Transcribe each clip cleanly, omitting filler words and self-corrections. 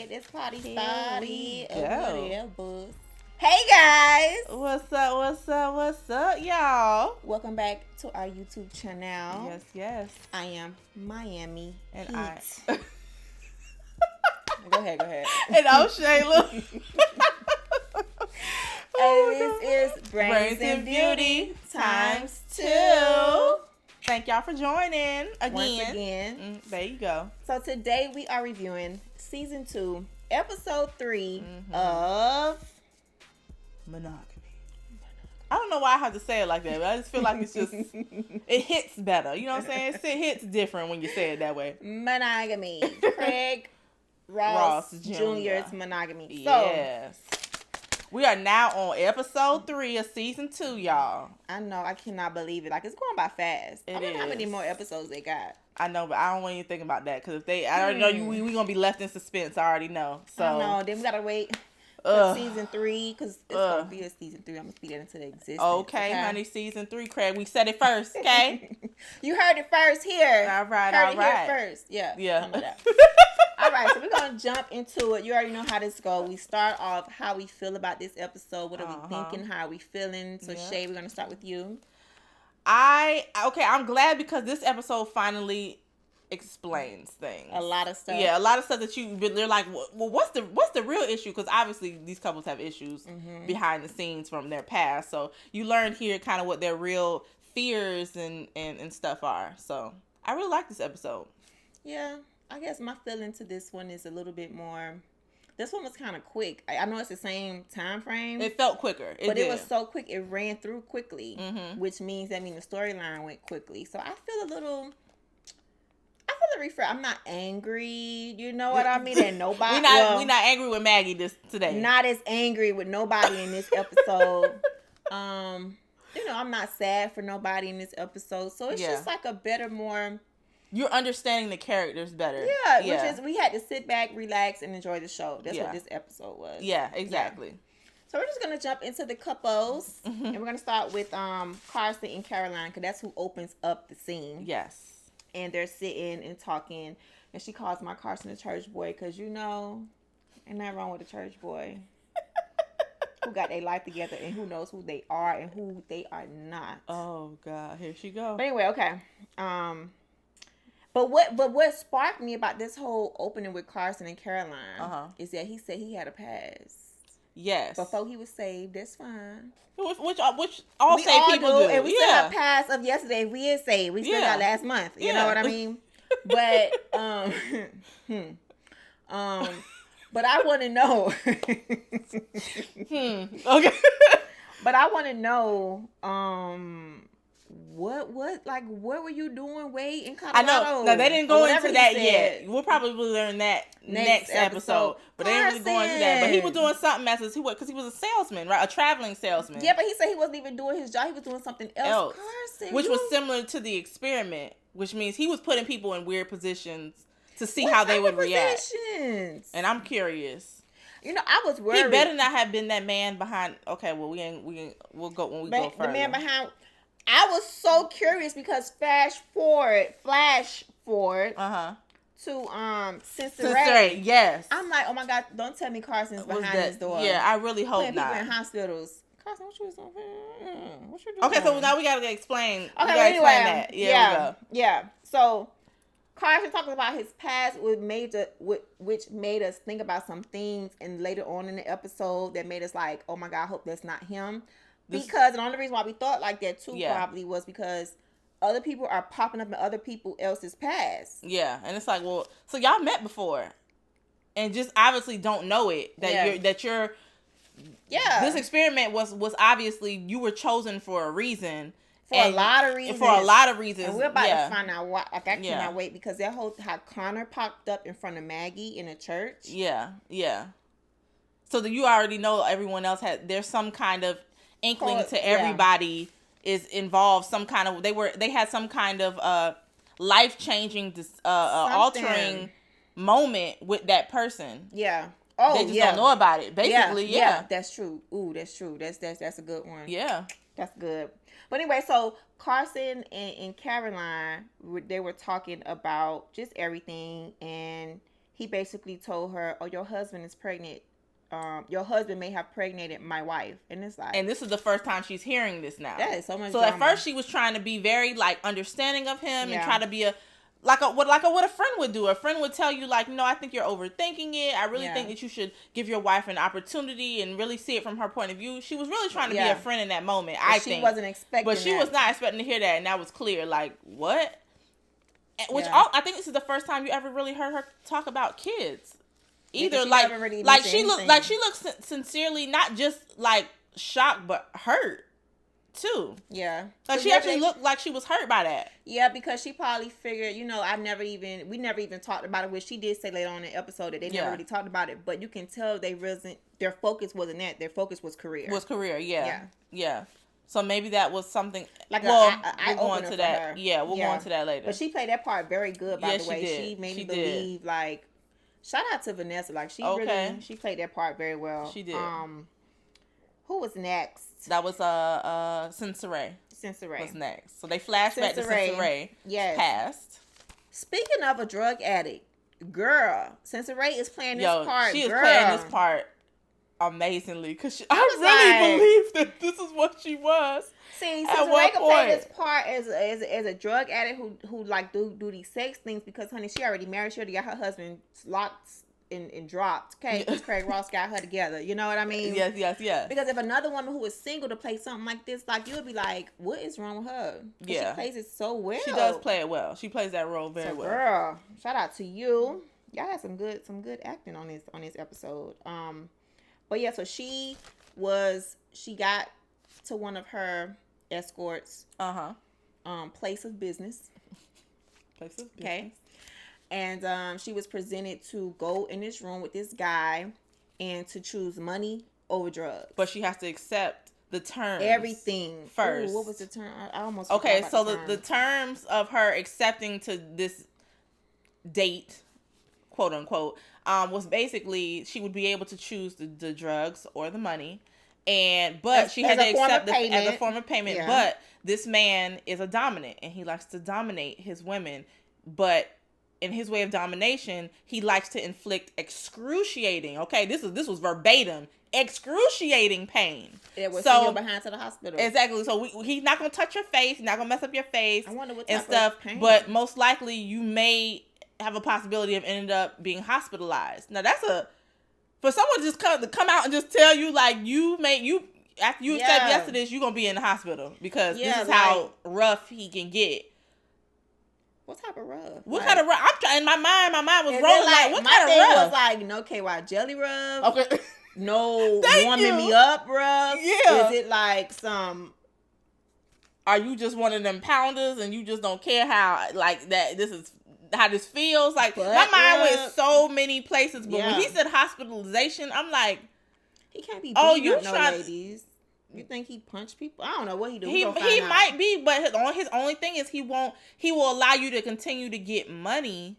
get this party started. Go. Hey guys! What's up, y'all? Welcome back to our YouTube channel. Yes. I am Miami And Heat. Go ahead. And I'm Shayla. And this is Brains and Beauty times 2. Thank y'all for joining again. Once again. There you go. So today we are reviewing Season 2, Episode 3 of Monogamy. I don't know why I have to say it like that, but I just feel like it's just, it hits better. You know what I'm saying? It hits different when you say it that way. Monogamy. Craig Ross Jr.'s Monogamy. Yes. We are now on episode 3 of season 2, y'all. I know. I cannot believe it. Like, it's going by fast. I wonder how many more episodes they got. I know, but I don't want you to think about that. Because if they, I already know we going to be left in suspense. I already know. So I know. Then we got to wait for season 3. Because it's going to be a season 3. I'm going to speak that into the existence. Okay, honey. Season 3, Craig. We said it first, okay? You heard it first here. All right. Here first. Yeah. Yeah. All right, so we're going to jump into it. You already know how this goes. We start off how we feel about this episode. What are we thinking? How are we feeling? So, Shay, we're going to start with you. I'm glad because this episode finally explains things. A lot of stuff. Yeah, a lot of stuff that they're like, well, what's the real issue? Because obviously these couples have issues behind the scenes from their past. So you learn here kind of what their real fears and stuff are. So I really like this episode. Yeah. I guess my feeling to this one is a little bit more. This one was kind of quick. I know it's the same time frame. It felt quicker. It was so quick. It ran through quickly, which means the storyline went quickly. So I feel refreshed. I'm not angry. You know what I mean? And nobody. we're not angry with Maggie today. Not as angry with nobody in this episode. I'm not sad for nobody in this episode. So it's just like a better, more. You're understanding the characters better. Yeah, which is, we had to sit back, relax, and enjoy the show. That's what this episode was. Yeah, exactly. Yeah. So we're just going to jump into the couples. And we're going to start with Carson and Carolina, because that's who opens up the scene. Yes. And they're sitting and talking. And she calls my Carson a church boy, because, ain't nothing wrong with a church boy. Who got their life together and who knows who they are and who they are not. Oh, God. Here she goes. But anyway, okay. But what sparked me about this whole opening with Carson and Caroline is that he said he had a past. Yes. Before he was saved, that's fine. Which all saved people do. And we still have past of yesterday. We is saved. We still got last month. You know what I mean? But but I want to know. Okay. But I want to know. What were you doing way in Colorado? I know. No, they didn't go into that yet. We'll probably learn that next episode. But they didn't really go into that. But he was doing something because he was a salesman, right? A traveling salesman. Yeah, but he said he wasn't even doing his job. He was doing something else. Carson, which was similar to the experiment, which means he was putting people in weird positions to see how they would react. And I'm curious. I was worried. He better not have been that man behind. Okay, well we'll go when we go further. The man behind. I was so curious because flash forward to Cincinnati. Yes. I'm like, oh my God, don't tell me Carson's behind his door. Yeah, I really hope not. People in hospitals. Carson, what you doing? What you doing? Okay, so now we gotta explain. Okay, anyway, that. Yeah. So Carson talks about his past, which made us think about some things, and later on in the episode that made us like, oh my God, I hope that's not him. Because the only reason why we thought like that too probably was because other people are popping up in other people else's past. Yeah, and it's like, well, so y'all met before, and just obviously don't know it that you're. Yeah. This experiment was obviously you were chosen for a reason. For a lot of reasons. And we're about to find out why. Like I cannot wait because that whole how Connor popped up in front of Maggie in a church. Yeah. So that you already know everyone else there's some kind of inkling to everybody is involved. Some kind of they had some kind of life-changing altering moment with that person. Yeah. They just don't know about it. Basically, yeah. That's true. Ooh, that's true. That's a good one. Yeah. That's good. But anyway, so Carson and Caroline, they were talking about just everything, and he basically told her, "Oh, your husband is pregnant. Your husband may have pregnated my wife." And it's like, and this is the first time she's hearing this now. That is so much. So drama. at first she was trying to be very like understanding of him and try to be what a friend would do. A friend would tell you like, no, I think you're overthinking it. I really think that you should give your wife an opportunity and really see it from her point of view. She was really trying to be a friend in that moment. But she wasn't expecting. But she was not expecting to hear that, and that was clear. Like what? I think this is the first time you ever really heard her talk about kids. Either she looks sincerely not just like shocked but hurt too. Yeah. Like she actually looked like she was hurt by that. Yeah, because she probably figured, we never even talked about it, which she did say later on in the episode that they never really talked about it, but you can tell their focus wasn't that. Their focus was career. Yeah. So maybe that was something like we'll go into that. Her. Yeah, we'll go into that later. But she played that part very good, by the way. She made me believe, like, shout out to Vanessa. Like, she played that part very well. She did. Who was next? That was Sensei. Sensei was next. So they flashed back to Sensei. Yes. Past. Speaking of a drug addict, girl, Sensei is playing this part. She is playing this part amazingly because I really believe that this is what she was. See, Sensei can play this part as a drug addict who like do these sex things because, honey, she already married. She already got her husband locked and dropped. Okay, because Craig Ross got her together. You know what I mean? Yes. Because if another woman who was single to play something like this, like, you would be like, what is wrong with her? Yeah, she plays it so well. She does play it well. She plays that role very well. Girl, shout out to you. Y'all had some good acting on this episode. But yeah, so she got to one of her escorts. Place of business. Okay. And she was presented to go in this room with this guy and to choose money over drugs. But she has to accept the terms. Everything. First. Ooh, what was the term? I almost Okay, so the terms of her accepting to this date, quote unquote, was basically she would be able to choose the drugs or the money. But she had to accept this as a form of payment. Yeah. But this man is a dominant and he likes to dominate his women. But in his way of domination, he likes to inflict excruciating. Okay, this was verbatim, excruciating pain. It was send you behind to the hospital. Exactly. So he's not gonna touch your face. He's not gonna mess up your face. I wonder what type of pain. But most likely, you may have a possibility of ending up being hospitalized. Now that's for someone to just come out and just tell you like after you accept yes to this, you're gonna be in the hospital because this is how rough he can get. What type of rub? What kind of rub? I'm trying. My mind was rolling like what kind of rub? Was like no KY jelly rub. Okay. No warming me up rub. Yeah. Is it like some? Are you just one of them pounders and you just don't care how like that? This is how this feels. Like my mind went so many places, but when he said hospitalization, I'm like, he can't be. Beating up no ladies. You think he punched people? I don't know what he do. He might be, but his only thing is he will allow you to continue to get money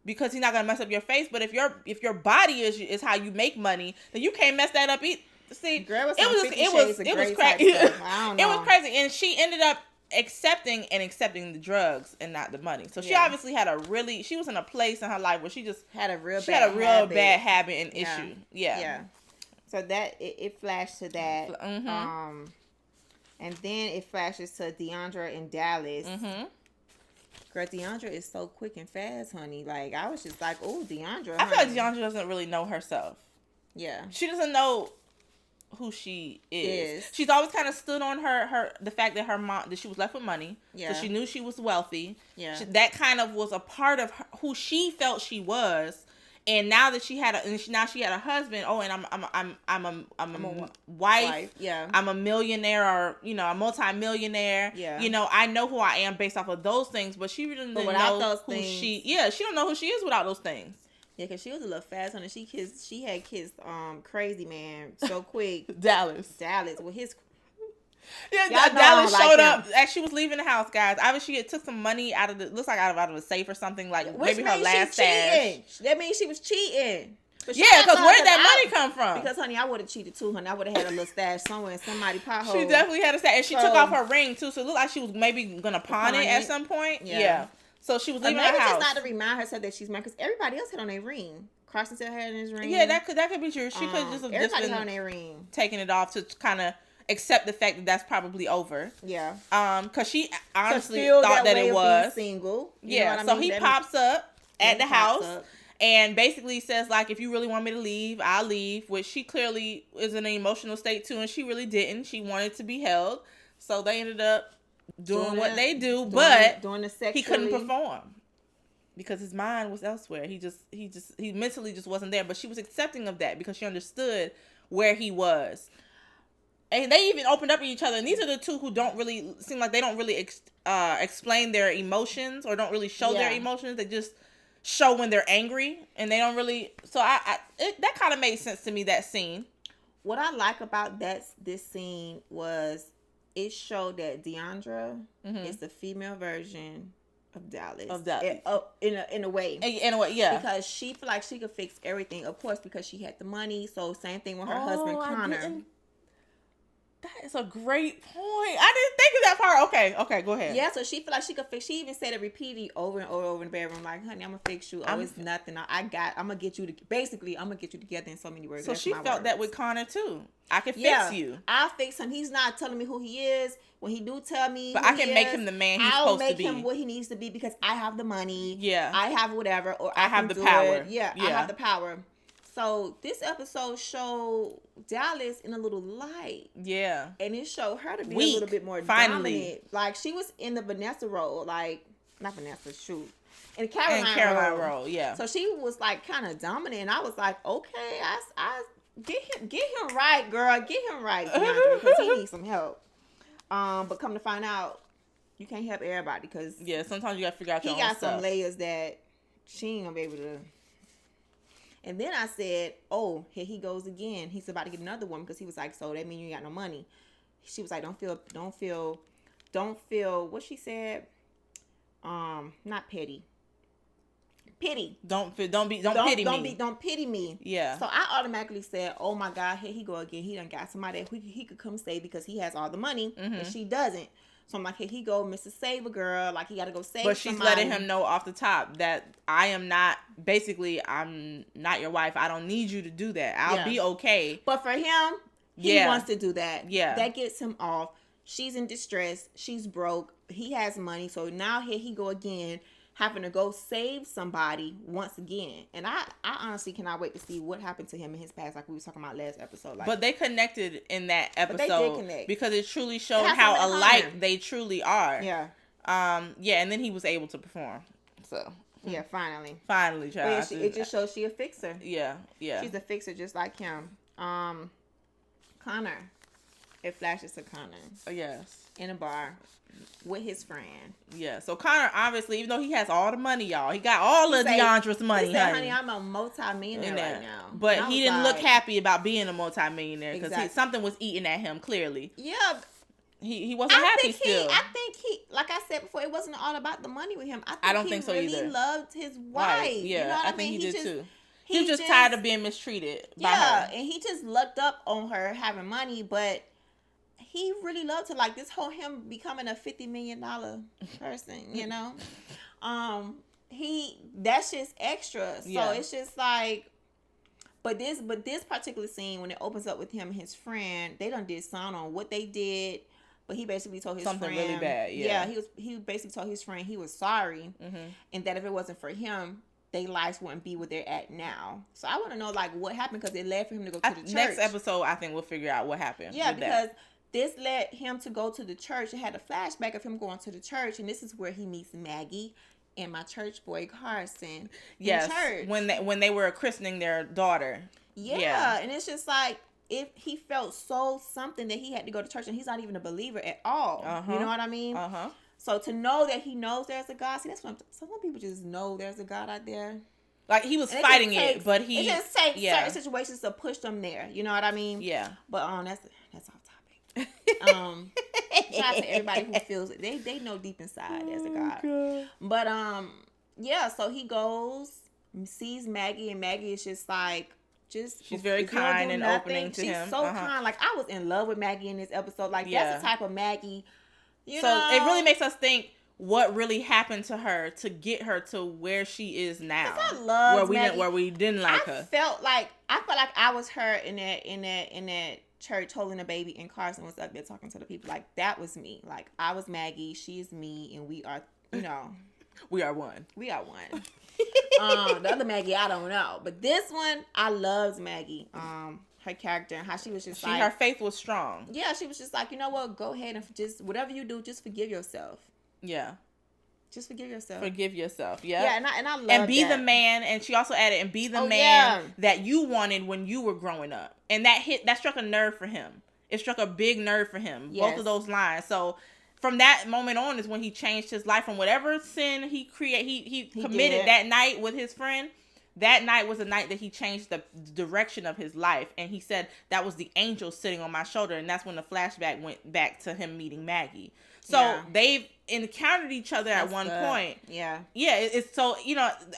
because he's not gonna mess up your face. But if your body is how you make money, then you can't mess that up either. See, girl, it was crazy. I don't know. It was crazy, and she ended up accepting the drugs and not the money. So she obviously she was in a place in her life where she just had a real bad habit and issue. Yeah. So that it flashed to that, and then it flashes to Dianna and Dallas. Girl, Dianna is so quick and fast, honey. Like I was just like, oh, Dianna. I feel like Dianna doesn't really know herself. Yeah, she doesn't know who she is. She's always kind of stood on the fact that her mom that she was left with money. Yeah, so she knew she was wealthy. Yeah, that kind of was a part of who she felt she was. And now that she had a husband. Oh, and I'm a wife. Yeah, I'm a millionaire or a multi-millionaire. Yeah, I know who I am based off of those things. But she really didn't know who she. Yeah, she don't know who she is without those things. Yeah, because she was a little fast on it. She had kissed Crazy Man so quick. Dallas with his. Yeah, Dallas showed up as she was leaving the house, guys. Obviously, it took some money out of the safe or something like maybe her last stash. That means she was cheating. Because where did that money come from? Because, honey, I would have cheated too, honey. I would have had a little stash somewhere in somebody's pothole. She definitely had a stash, and she took off her ring too, so it looked like she was maybe gonna pawn it at some point. Yeah. So she was leaving her maybe house. just not to remind herself that she's married, because everybody else had on their ring. Carson still had his ring. Yeah, that could be true. She could just have everybody had on their ring, taking it off to kind of accept the fact that that's probably over. Yeah. Because she honestly thought that it was single. Yeah. So he pops up at the house and basically says, like, if you really want me to leave, I'll leave. Which she clearly is in an emotional state too, and she really didn't. She wanted to be held, so they ended up doing what they do, but he couldn't perform because his mind was elsewhere. He mentally just wasn't there. But she was accepting of that because she understood where he was. And they even opened up to each other. And these are the two who don't really seem like they don't really explain their emotions or don't really show their emotions. They just show when they're angry, and they don't really. So that kind of made sense to me, that scene. What I like about this scene was it showed that Deandra is the female version of Dallas. In a way. In a way, yeah. Because she feel like she could fix everything, of course, because she had the money. So same thing with her husband Connor. That is a great point. I didn't think of that part. Okay, go ahead. Yeah, so she feel like she could fix. She even said it repeatedly over and over in the bedroom, like, "Honey, I'm gonna fix you. It's nothing. I'm gonna get you I'm gonna get you together in so many words." So she felt that with Connor too. I can fix you. I'll fix him. He's not telling me who he is. When he do tell me, but I can make him the man he's supposed to be. I'll make him what he needs to be because I have the money. Yeah, I have whatever, or I have the power. Yeah, I have the power. So this episode showed Dallas in a little light. Yeah. And it showed her to be a little bit more dominant. Like, she was in the Vanessa role. Like, not Vanessa, shoot. In the Carolina role. Yeah. So she was, like, kind of dominant. And I was like, okay, I get him right, girl. Get him right, Deandra, because he needs some help. But come to find out, you can't help everybody because... Yeah, sometimes you got to figure out your own stuff. He got some layers that she ain't going to be able to... And then I said, oh, here he goes again. He's about to get another one because he was like, so that means you ain't got no money. She was like, don't feel, what she said? Not petty. Pity. Don't pity me. Don't pity me. Yeah. So I automatically said, oh my God, here he go again. He done got somebody that he could come save because he has all the money and she doesn't. So I'm like, here he go, Mr. Save a Girl. Like, he got to go save But she's letting him know off the top that I'm not your wife. I don't need you to do that. I'll be okay. But for him, he wants to do that. Yeah. That gets him off. She's in distress. She's broke. He has money. So now here he go again, having to go save somebody once again. And I honestly cannot wait to see what happened to him in his past, like we was talking about last episode. Like, but they connected in that episode. But they did connect. Because it truly showed how alike they truly are. Yeah. Yeah, and then he was able to perform. So. Yeah, finally. Finally, child. Yeah, it just shows she a fixer. Yeah, yeah. She's a fixer just like him. Connor. It flashes to Connor. Oh, yes. In a bar. With his friend. Yeah. So Connor, obviously, even though he has all the money, y'all, he got all of Deandra's money. He said, honey, I'm a multi-millionaire right now. But he didn't look happy about being a multi-millionaire because something was eating at him, clearly. Yeah. He wasn't happy still. I think like I said before, it wasn't all about the money with him. I don't think so either. He really loved his wife. Right. Yeah, you know I think he did too. He was just tired of being mistreated by her. Yeah, and he just lucked up on her having money, but he really loved her. Like, this whole him becoming a $50 million person, you know? That's just extra. So it's just like, but this particular scene, when it opens up with him and his friend, they done did sound on what they did, but he basically told his something friend. Something really bad, yeah. Yeah, he basically told his friend he was sorry, and that if it wasn't for him, their lives wouldn't be where they're at now. So I want to know, like, what happened, because it led for him to go to the church. Next episode, I think we'll figure out what happened. Yeah, because this led him to go to the church. It had a flashback of him going to the church, and this is where he meets Maggie and my church boy Carson. Yes, in church. when they were christening their daughter. Yeah, and it's just like, if he felt so something that he had to go to church, and he's not even a believer at all. You know what I mean? So to know that he knows there's a God, see, that's what some people just know there's a God out there. Like, he was fighting it, but he... It just takes certain situations to push them there. You know what I mean? Yeah. But that's off topic. Shout out to everybody who feels it. They know deep inside there's a God. But yeah, so he goes, sees Maggie, and Maggie is just like, she's very kind and opening to him. She's so kind. Like, I was in love with Maggie in this episode. Like, that's the type of Maggie, you know. So it really makes us think, what really happened to her to get her to where she is now. I love where we didn't like her. I felt like I was her in that church holding a baby, and Carson was up there talking to the people. Like, that was me. Like, I was Maggie, she's me, and we are, we are one. We are one. The other Maggie, I don't know, but this one, I loved Maggie. Her character and how she was just her faith was strong. Yeah, she was just like, you know what? Go ahead and just whatever you do, just forgive yourself. Yeah. Just forgive yourself. Forgive yourself. Yeah. Yeah, and I love and be that. the man. And she also added, and be the man that you wanted when you were growing up. And that struck a nerve for him. It struck a big nerve for him. Yes. Both of those lines. So from that moment on is when he changed his life from whatever sin he committed that night with his friend. That night was the night that he changed the direction of his life. And he said that was the angel sitting on my shoulder. And that's when the flashback went back to him meeting Maggie. So they've encountered each other at one point. Yeah. Yeah. It's so,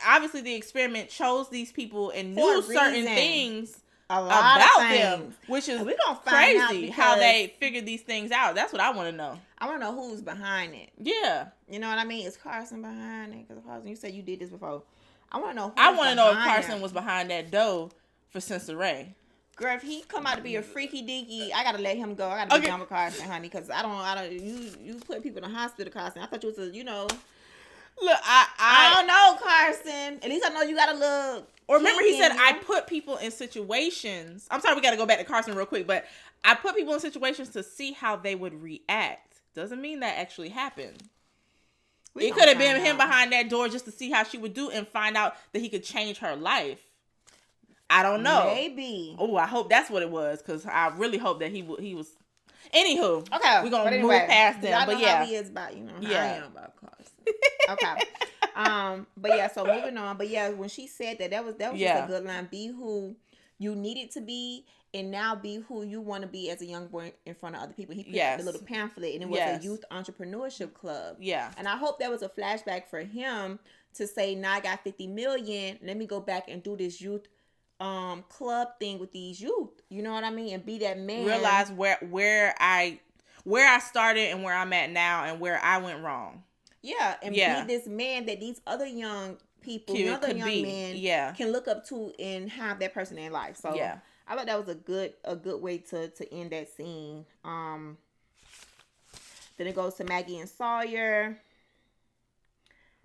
obviously the experiment chose these people and knew certain things about them, which is crazy how they figured these things out. That's what I want to know. I want to know who's behind it. Yeah. You know what I mean? Is Carson behind it? Because Carson, you said you did this before. I want to know. I want to know if Carson was behind that dough for Sensoray. Girl, if he come out to be a freaky deaky, I gotta let him go. I gotta be done with Carson, honey, because I don't. You put people in the hospital, Carson. I thought you was Look, I don't know, Carson. At least I know you got a little. Or remember, he said I put people in situations. I'm sorry, we got to go back to Carson real quick, but I put people in situations to see how they would react. Doesn't mean that actually happened. It could have been him behind that door just to see how she would do and find out that he could change her life. I don't know. Maybe. Oh, I hope that's what it was, because I really hope that he was. Anywho, okay, we're gonna move past them. But how he is about, how I am about Carson. Okay. But yeah, so moving on. But yeah, when she said that was just a good line. Be who you needed to be, and now be who you want to be as a young boy in front of other people. He put the little pamphlet, and it was a youth entrepreneurship club. Yeah. And I hope that was a flashback for him to say, now I got 50 million. Let me go back and do this youth club thing with these youth. You know what I mean? And be that man. Realize where I started and where I'm at now and where I went wrong. Yeah, and be this man that these other young people, other young men can look up to and have that person in life. So I thought that was a good way to end that scene. Then it goes to Maggie and Sawyer.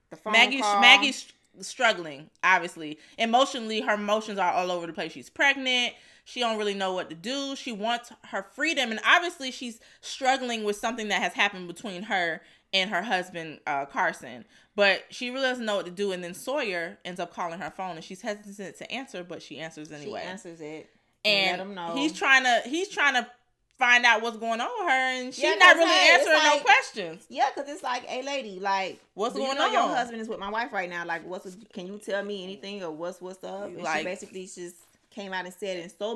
The phone call. Maggie's struggling, obviously. Emotionally, her emotions are all over the place. She's pregnant. She don't really know what to do. She wants her freedom. And obviously, she's struggling with something that has happened between her and her husband, Carson. But she really doesn't know what to do. And then Sawyer ends up calling her phone, and she's hesitant to answer, but she answers anyway. She answers it. And let him know. He's trying to find out what's going on with her, and she's not really answering no questions. Yeah, because it's like, hey, lady, like, what's going on? Your husband is with my wife right now. Like, can you tell me anything, or what's up? And she basically just came out and said in so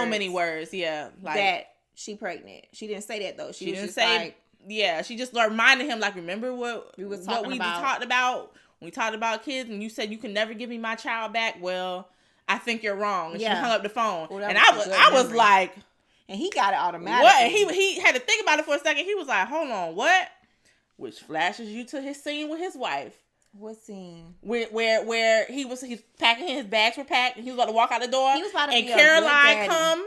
many words, yeah, like, that she pregnant. She didn't say that though. She didn't say. She just reminded him, like, remember what we talked about when we talked about kids, and you said you can never give me my child back. Well, I think you're wrong. And she hung up the phone, and I was like. And he got it automatically. What? And he had to think about it for a second. He was like, hold on, what? Which flashes you to his scene with his wife. What scene? Where he's packing, his bags were packed, and he was about to walk out the door. He was about to and Caroline come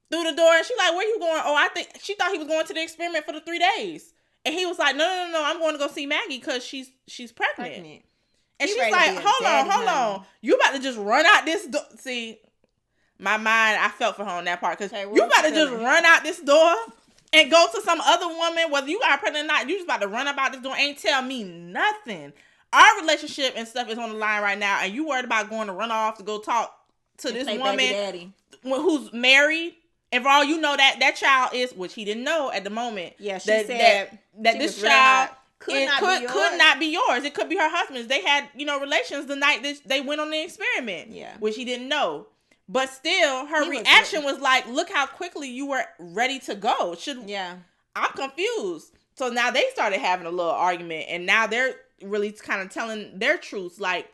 through the door, and she like, where you going? Oh, I think she thought he was going to the experiment for the 3 days. And he was like, no, I'm going to go see Maggie because she's pregnant. And she's like, hold on. You about to just run out this door. See, my mind, I felt for her on that part, because you about to just run out this door and go to some other woman, whether you got pregnant or not. You just about to run about this door, ain't tell me nothing. Our relationship and stuff is on the line right now, and you worried about going to run off to go talk to this woman who's married, and for all you know, that child is, which he didn't know at the moment. Yeah, she said that this child could not be yours. It could be her husband's. They had relations the night that they went on the experiment. Yeah, which he didn't know. But still, her reaction was like, look how quickly you were ready to go. I'm confused. So now they started having a little argument, and now they're really kind of telling their truths. Like,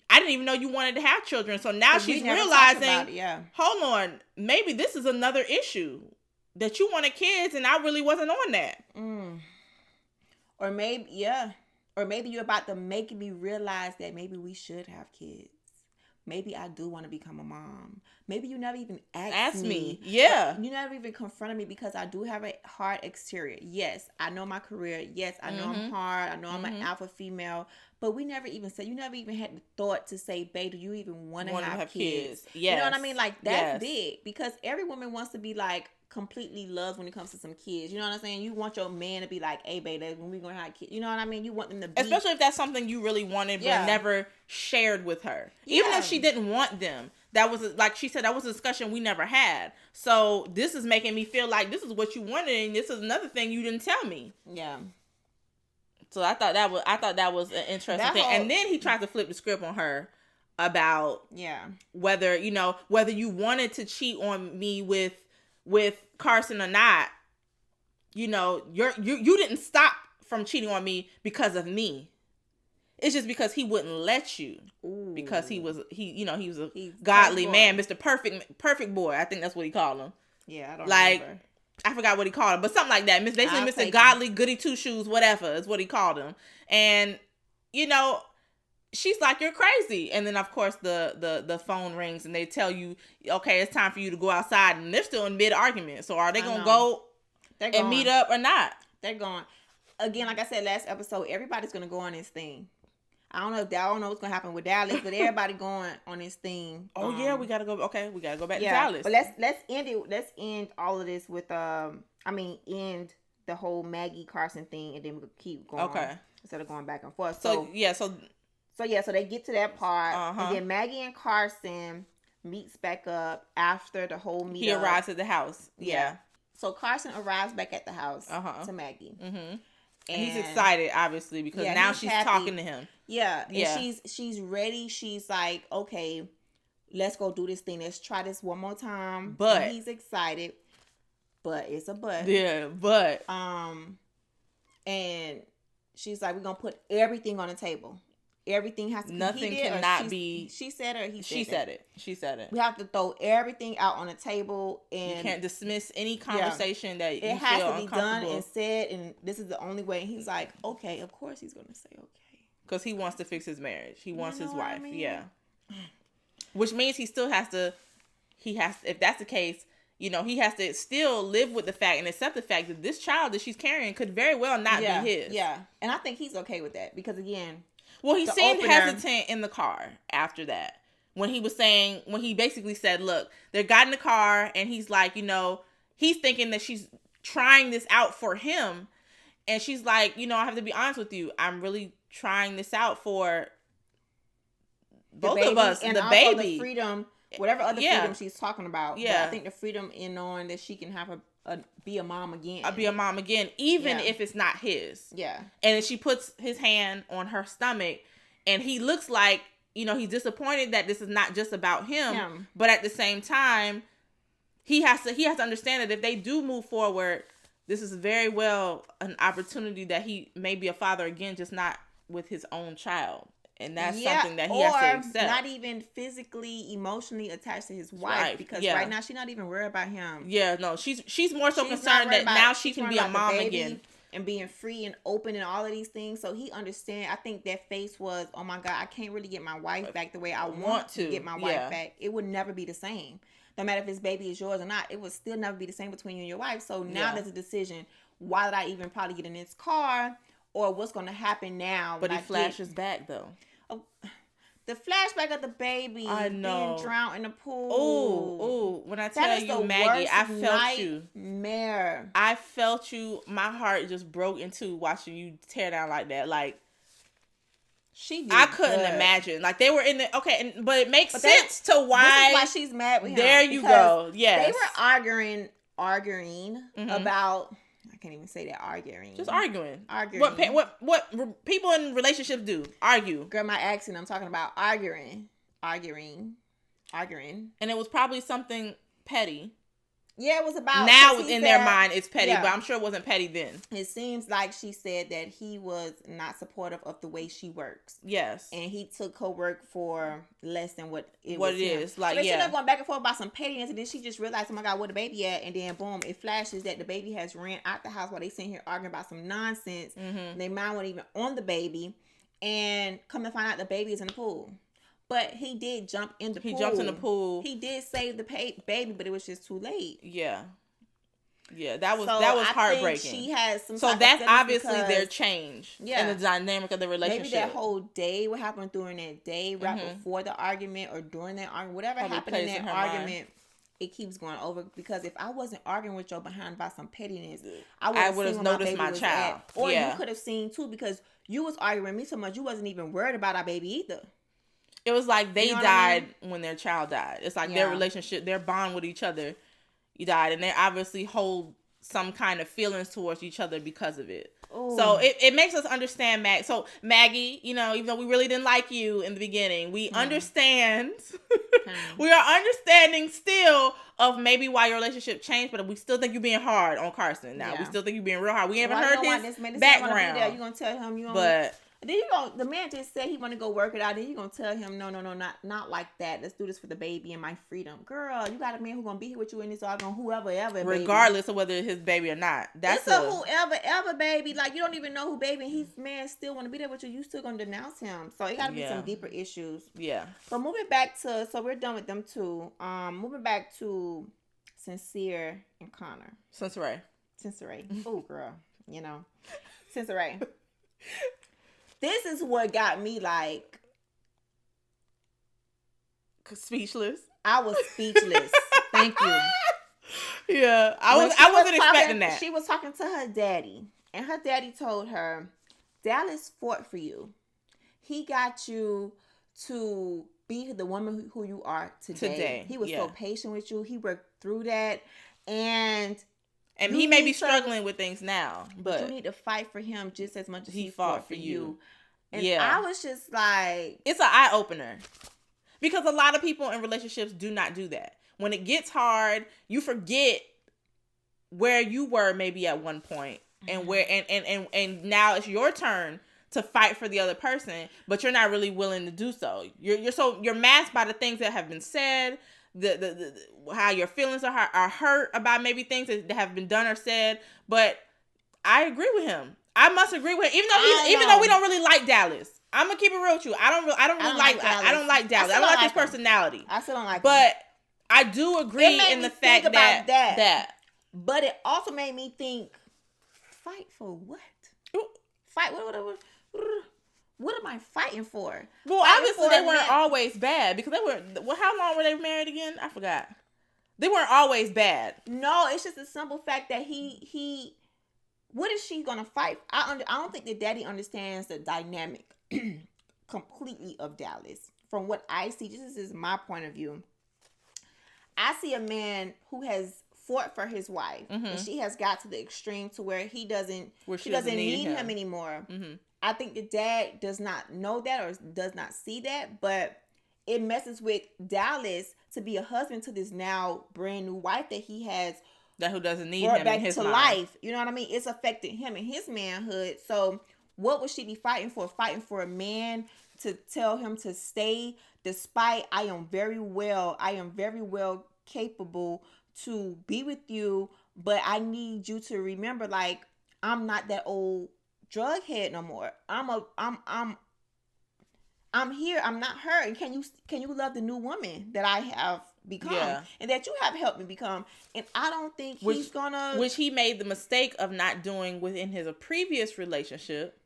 I didn't even know you wanted to have children. So now she's realizing, hold on, maybe this is another issue, that you wanted kids and I really wasn't on that. Or maybe you're about to make me realize that maybe we should have kids. Maybe I do want to become a mom. Maybe you never even asked me. Yeah. You never even confronted me because I do have a hard exterior. Yes, I know my career. Yes, I know I'm hard. I know I'm an alpha female. But we never even said, you never even had the thought to say, babe, do you even want to have kids? Yes. You know what I mean? Like, that's big. Because every woman wants to be like, completely loves when it comes to some kids. You know what I'm saying? You want your man to be like, hey, babe, when we gonna have kids. You know what I mean? You want them to be. Especially if that's something you really wanted but never shared with her. Yeah. Even if she didn't want them. That was, like she said, that was a discussion we never had. So this is making me feel like this is what you wanted and this is another thing you didn't tell me. Yeah. So I thought that was an interesting thing. And then he tried to flip the script on her about whether you wanted to cheat on me with Carson or not, you didn't stop from cheating on me because of me. It's just because he wouldn't let you. Ooh. Because he was a godly man, Mr. Perfect boy. I think that's what he called him. Yeah, I don't remember. I forgot what he called him, but something like that. Basically, Mr. Godly Goody Two Shoes, whatever is what he called him. And she's like, you're crazy. And then of course the phone rings and they tell you, okay, it's time for you to go outside, and they're still in mid argument. So are they gonna go and meet up or not? They're going. Again, like I said last episode, everybody's gonna go on this thing. I don't know what's gonna happen with Dallas, but everybody going on this thing. Oh yeah, we gotta go. Okay, we gotta go back to Dallas. But let's end it. Let's end all of this with end the whole Maggie Carson thing, and then we'll keep going. Okay. Instead of going back and forth. So they get to that part, and then Maggie and Carson meets back up after the whole meetup. He arrives at the house. Yeah. So Carson arrives back at the house to Maggie. Mm-hmm. And he's excited, obviously, because now she's happy. Talking to him. Yeah. And she's ready. She's like, okay, let's go do this thing. Let's try this one more time. But and he's excited. But it's a but. Yeah, but. And she's like, we're gonna put everything on the table. Everything has to be. Nothing cannot be. She said it or he said it? She said it. We have to throw everything out on the table, and you can't dismiss any conversation that you feel uncomfortable. It has to be done and said, and this is the only way. And he's like, okay, of course he's gonna say okay. Because he wants to fix his marriage. He wants his wife. I mean? Yeah. Which means he still has to. If that's the case, he has to still live with the fact and accept the fact that this child that she's carrying could very well not be his. Yeah, and I think he's okay with that because again. Well, he seemed hesitant in the car after that. When he basically said, look, they got in the car and he's like, he's thinking that she's trying this out for him. And she's like, I have to be honest with you. I'm really trying this out for both of us, and the baby. The freedom, whatever other freedom she's talking about. Yeah. But I think the freedom in knowing that she can have be a mom again. Be a mom again, even if it's not his. Yeah. And then she puts his hand on her stomach, and he looks like, he's disappointed that this is not just about him. But at the same time, he has to understand that if they do move forward, this is very well an opportunity that he may be a father again, just not with his own child. And that's something that he has to accept. Not even physically, emotionally attached to his wife. Because right now she's not even worried about him. Yeah, no. She's more so concerned that now she can be a mom again. And being free and open and all of these things. So he understands. I think that face was, oh my God, I can't really get my wife back the way I want to get my wife back. It would never be the same. No matter if this baby is yours or not, it would still never be the same between you and your wife. So now there's a decision. Why did I even probably get in this car? Or what's going to happen now? But he flashes back though. The flashback of the baby being drowned in the pool. Oh, when I tell you, Maggie, I felt you. I felt you. My heart just broke in two watching you tear down like that. Like, I couldn't imagine. Like, they were in the but it makes sense to why. This is why she's mad with him. There you go. Yes, they were arguing about. I can't even say that. Arguing. What people in relationships do? Argue. Girl, my accent. I'm talking about arguing. And it was probably something petty. Yeah, it was about... Now in their mind, it's petty, but I'm sure it wasn't petty then. It seems like she said that he was not supportive of the way she works. Yes. And he took her work for less than what it is. Like, so she's going back and forth about some pettiness, and then she just realized, oh my God, where the baby at? And then boom, it flashes that the baby has ran out the house while they sitting here arguing about some nonsense. Mm-hmm. Their mind wasn't even on the baby. And come to find out the baby is in the pool. But he did jump in the pool. He jumped in the pool. He did save the baby, but it was just too late. Yeah. Yeah, that was heartbreaking. Think she has some. So that's obviously their change in the dynamic of the relationship. Maybe that whole day, what happened during that day, right before the argument or during that argument, whatever happened in that argument, it keeps going over. Because if I wasn't arguing with your behind about some pettiness, I would have noticed my child. Or you could have seen too, because you was arguing with me so much, you wasn't even worried about our baby either. It was like they died when their child died. It's like their relationship, their bond with each other, you died, and they obviously hold some kind of feelings towards each other because of it. Ooh. So it makes us understand So Maggie, even though we really didn't like you in the beginning, we understand. We are understanding still of maybe why your relationship changed, but we still think you're being hard on Carson now. We still think you're being real hard. We haven't heard his background. You're gonna tell him you. But then the man just said he want to go work it out. Then you gonna tell him no, not like that. Let's do this for the baby and my freedom, girl. You got a man who gonna be here with you in this argument, whoever ever, regardless of whether it's his baby or not. That's a whoever ever baby. Like, you don't even know who baby, and his man still want to be there with you. You still gonna denounce him. So it gotta be some deeper issues. Yeah. But moving back to, so we're done with them two. Moving back to Sincere and Connor. Sincere. Oh, girl. Sincere. This is what got me like speechless. I was speechless. Thank you. Yeah, I wasn't expecting that. She was talking to her daddy, and her daddy told her, "Dallas fought for you. He got you to be the woman who you are today. He was so patient with you. He worked through that, and he may be struggling with things now, but you need to fight for him just as much as he fought for you." And I was just like... It's an eye-opener. Because a lot of people in relationships do not do that. When it gets hard, you forget where you were maybe at one point. And where and now it's your turn to fight for the other person, but you're not really willing to do so. You're masked by the things that have been said, the how your feelings are hurt about maybe things that have been done or said. But I agree with him. I must agree with him, even though we don't really like Dallas. I'm gonna keep it real with you. I don't really like Dallas. I don't like Dallas. I don't like his personality. I still don't like him. But I do agree in the fact that. But it also made me think, fight for what? Fight what am I fighting for? Well, obviously they weren't always bad, because they were. Well, how long were they married again? I forgot. They weren't always bad. No, it's just a simple fact that he. What is she gonna fight? I don't think that daddy understands the dynamic completely of Dallas. From what I see, this is my point of view. I see a man who has fought for his wife, and she has got to the extreme to where she doesn't need him anymore. Mm-hmm. I think the dad does not know that or does not see that, but it messes with Dallas to be a husband to this now brand new wife that he has. That who doesn't need him back in his to mind. Life. You know what I mean? It's affected him and his manhood. So what would she be fighting for? Fighting for a man to tell him to stay despite I am very well capable to be with you, but I need you to remember, like, I'm not that old drug head no more. I'm here. I'm not her. And can you love the new woman that I have become and that you have helped me become? And I don't think he's gonna... Which he made the mistake of not doing within his previous relationship.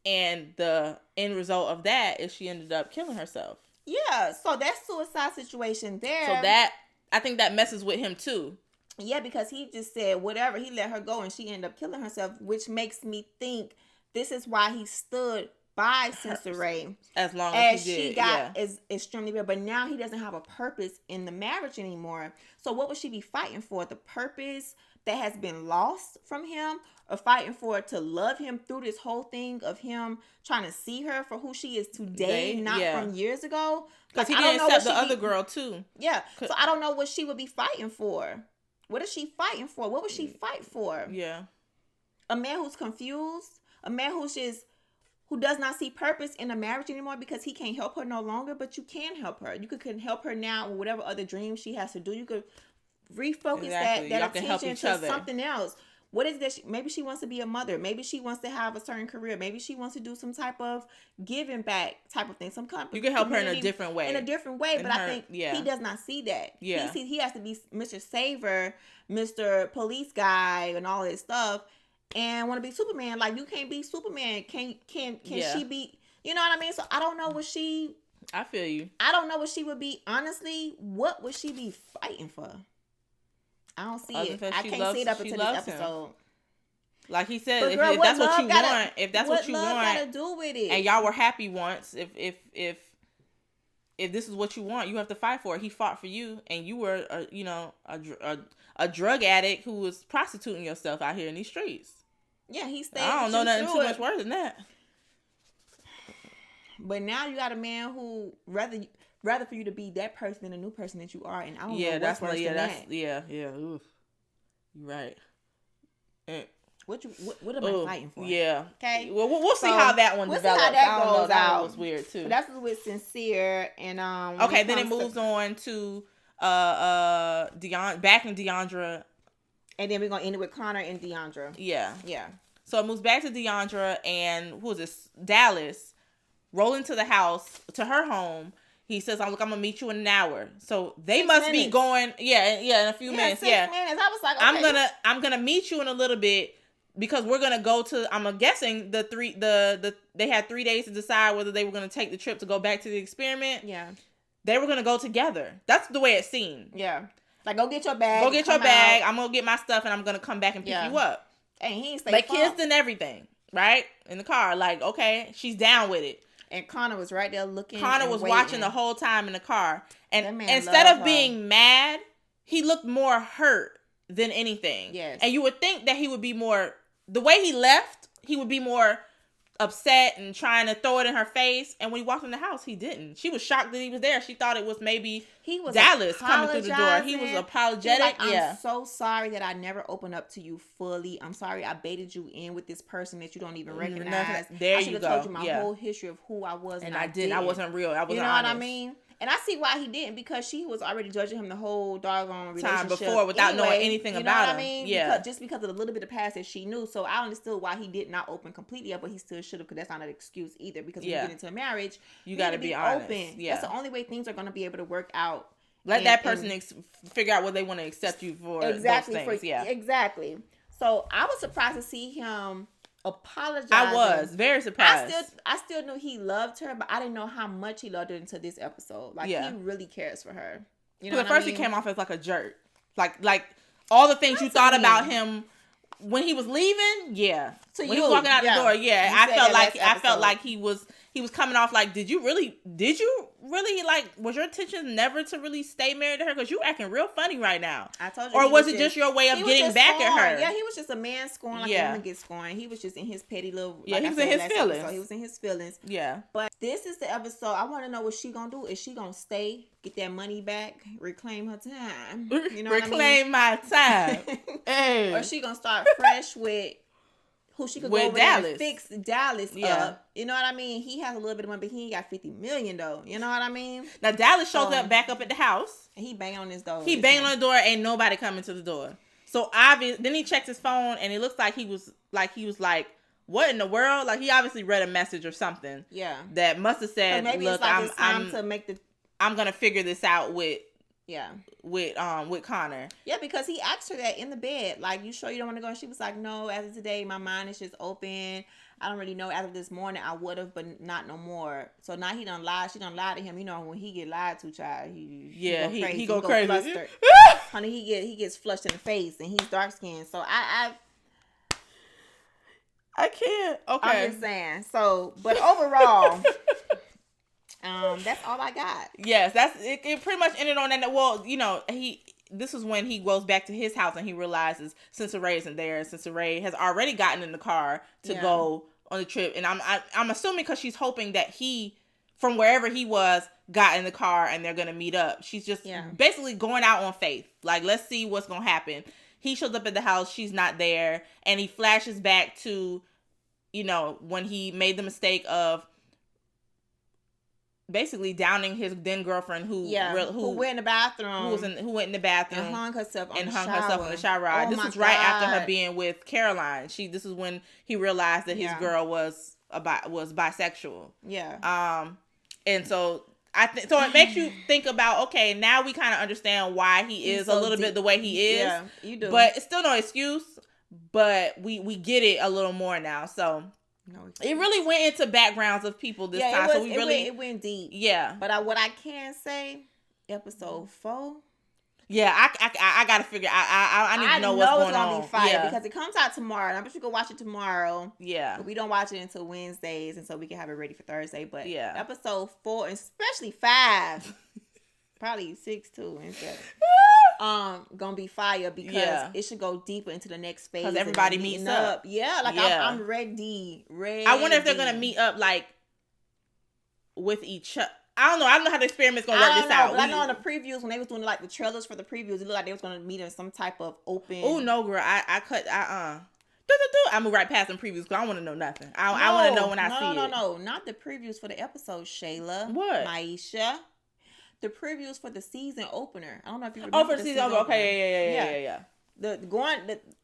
And the end result of that is she ended up killing herself. Yeah. So that's suicide situation there. So I think that messes with him too. Yeah, because he just said whatever. He let her go and she ended up killing herself, which makes me think this is why he stood by Sincere as long as she got is extremely real. But now he doesn't have a purpose in the marriage anymore. So what would she be fighting for? The purpose that has been lost from him, or fighting for to love him through this whole thing of him trying to see her for who she is today, not from years ago? Because he didn't accept the other girl too. Yeah. So I don't know what she would be fighting for. What is she fighting for? What would she fight for? Yeah. A man who's confused, a man who does not see purpose in a marriage anymore because he can't help her no longer, but you can help her. You can help her now with whatever other dreams she has to do. You could refocus that attention to something else. What is this? Maybe she wants to be a mother. Maybe she wants to have a certain career. Maybe she wants to do some type of giving back type of thing. You can help her in a different way. But I think he does not see that. Yeah. He has to be Mr. Saver, Mr. Police guy, and all this stuff, and want to be Superman. Like, you can't be Superman. Can she be? You know what I mean? So I don't know what she. I feel you. I don't know what she would be. Honestly, what would she be fighting for? I don't see it. I can't see it up until this episode. Like he said, if that's what you want, if that's what you want, gotta do with it, and y'all were happy once, if this is what you want, you have to fight for it. He fought for you, and you were, a drug addict who was prostituting yourself out here in these streets. Yeah, he stayed. I don't know nothing too much worse than that. But now you got a man who rather for you to be that person than a new person that you are, and I don't know what's worse than that. Yeah. Oof. You're right. What am I fighting for? Yeah. Okay. Well, we'll see how that one develops. See how that goes out. Was weird too. But that's with Sincere and Okay, then it moves on to back in Deandra, and then we're gonna end it with Connor and Deandra. Yeah. Yeah. So it moves back to Deandra and who is this? Dallas. Roll into the house to her home. He says, I'm gonna meet you in an hour. So they 6 must minutes. be going, in a few minutes. 6 minutes. I was like, okay. I'm gonna meet you in a little bit because we're gonna go to. I'm guessing they had 3 days to decide whether they were gonna take the trip to go back to the experiment. Yeah. They were gonna go together. That's the way it seemed. Yeah. Like, go get your bag. Go get your bag. I'm gonna get my stuff and I'm gonna come back and pick you up. And he ain't They kissed and everything, right? In the car. Like, okay, she's down with it. And Connor was right there looking. Connor was waiting. watching the whole time in the car. And instead of being mad, he looked more hurt than anything. Yes. And you would think that he would be more, the way he left, he would be more upset and trying to throw it in her face. And when he walked in the house, he didn't. She was shocked that he was there. She thought it was maybe Dallas coming through the door. He was apologetic. I'm so sorry that I never opened up to you fully. I'm sorry I baited you in with this person that you don't even recognize. There I should have told you my whole history of who I was. And I didn't. I wasn't real. I wasn't honest. What I mean? And I see why he didn't, because she was already judging him the whole doggone relationship time before without knowing anything about him. I mean? Yeah. Because of the little bit of past that she knew. So I understood why he did not open completely up, but he still should have, because that's not an excuse either. Because when you get into a marriage, you got to be honest. Open. Yeah. That's the only way things are going to be able to work out. Let that person figure out what they want to accept you for. Exactly. Those things. Exactly. So I was surprised to see him apologizing. I was very surprised. I still knew he loved her, but I didn't know how much he loved her until this episode. Like, he really cares for her. You know, at first he came off as like a jerk. Like all the things you thought about him when he was leaving. Yeah. When he was walking out the door. Yeah. I felt like he was coming off like, did you really like, was your intention never to really stay married to her? Because you acting real funny right now. I told you. Or was it just your way of getting back at her? Yeah, he was just a man scoring like a woman gets scoring. He was just in his petty little. Yeah, he was in his feelings. Episode. He was in his feelings. Yeah. But this is the episode. I want to know what she gonna do. Is she gonna stay, get that money back, reclaim her time? You know reclaim my time. Hey. Or she gonna start fresh with who she could go over there and fix Dallas up. You know what I mean? He has a little bit of money, but he ain't got $50 million though. You know what I mean? Now Dallas shows up back up at the house. And he banging on his door. He banging on the door. Ain't nobody coming to the door. So obvious. Then he checks his phone, and it looks like he was like, what in the world? Like, he obviously read a message or something. Yeah. That must have said, maybe look, it's time to make the. I'm gonna figure this out with. Yeah. With Connor. Yeah, because he asked her that in the bed. Like, you sure you don't want to go? And she was like, no, as of today, my mind is just open. I don't really know. As of this morning, I would have, but not no more. So now he done lied. She done lied to him. You know, when he get lied to, child, he go crazy. Honey, he gets flushed in the face, and he's dark skinned. So I can't. Okay. I'm just saying. So, but overall. That's all I got. Yes, it pretty much ended on that. Well, you know, this is when he goes back to his house and he realizes Sincere isn't there. Sincere has already gotten in the car to go on the trip, and I'm assuming because she's hoping that he from wherever he was, got in the car and they're going to meet up. She's just basically going out on faith. Like, let's see what's going to happen. He shows up at the house. She's not there. And he flashes back to, you know, when he made the mistake of basically downing his then girlfriend who went in the bathroom. Who went in the bathroom and hung herself in the shower rod. This was right after her being with Caroline. This is when he realized that his girl was bisexual. Yeah. And so so it makes you think about, okay, now we kind of understand why he is so a little bit the way he is. Yeah, you do. But it's still no excuse. But we get it a little more now. So it really went into backgrounds of people this time. So it went deep. Yeah. But what I can say, episode 4. Yeah, I gotta figure. I need to know what's going on. I know it's gonna be fire because it comes out tomorrow. And I bet you can watch it tomorrow. Yeah, but we don't watch it until Wednesdays, and so we can have it ready for Thursday. But episode 4, and especially 5, probably 6 too, and 7. Gonna be fire because it should go deeper into the next phase. Because everybody meets up. Yeah, I'm ready. I wonder if they're gonna meet up like with each other. I don't know how the experiment's gonna work this out. But I know in the previews when they was doing like the trailers for the previews, it looked like they was gonna meet in some type of open. Oh no, girl! I'm gonna right past them previews because I want to know nothing. I want to know when I see it. No, not the previews for the episode, Shayla. What? Maisha. The previews for the season opener. I don't know if you remember. For the season opener. Okay, yeah.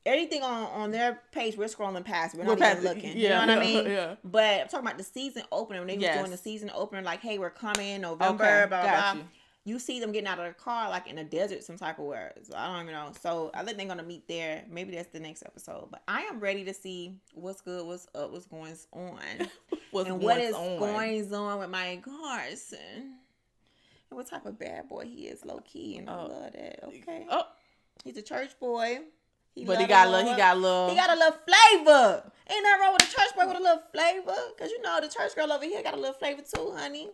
Anything on their page, we're scrolling past. We're not even looking. You know what I mean? Yeah. But I'm talking about the season opener. When they were doing the season opener, like, hey, we're coming November, blah, blah. You see them getting out of the car like in a desert, some type of where. So I don't even know. So I think they're gonna meet there. Maybe that's the next episode. But I am ready to see what's good, what's up, what's going on, what is going on with my Carson, and what type of bad boy he is, low key, and I love that. Okay. Oh. He's a church boy. He got a little flavor. Ain't nothing wrong with a church boy with a little flavor. Cause you know the church girl over here got a little flavor too, honey.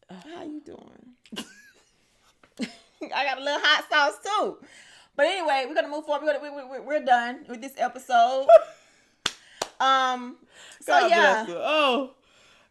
How you doing? I got a little hot sauce too. But anyway, we're gonna move forward. We're done with this episode. God bless you. Oh.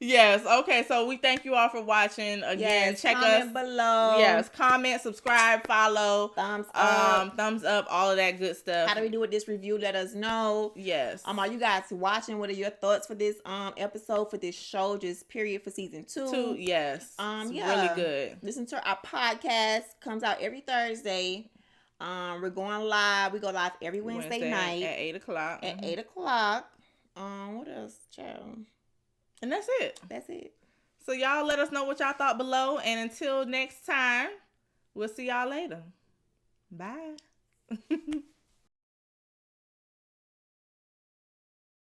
Yes. Okay. So we thank you all for watching. Again, check us below. Yes. Comment, subscribe, follow. Thumbs up. All of that good stuff. How do we do with this review? Let us know. Yes. Are you guys watching? What are your thoughts for this episode, for this show? Just period for season 2. Yes. It's really good. Listen to our podcast. Comes out every Thursday. We're going live. We go live every Wednesday night at 8:00. At 8:00. What else, child? And that's it. So y'all let us know what y'all thought below. And until next time, we'll see y'all later. Bye.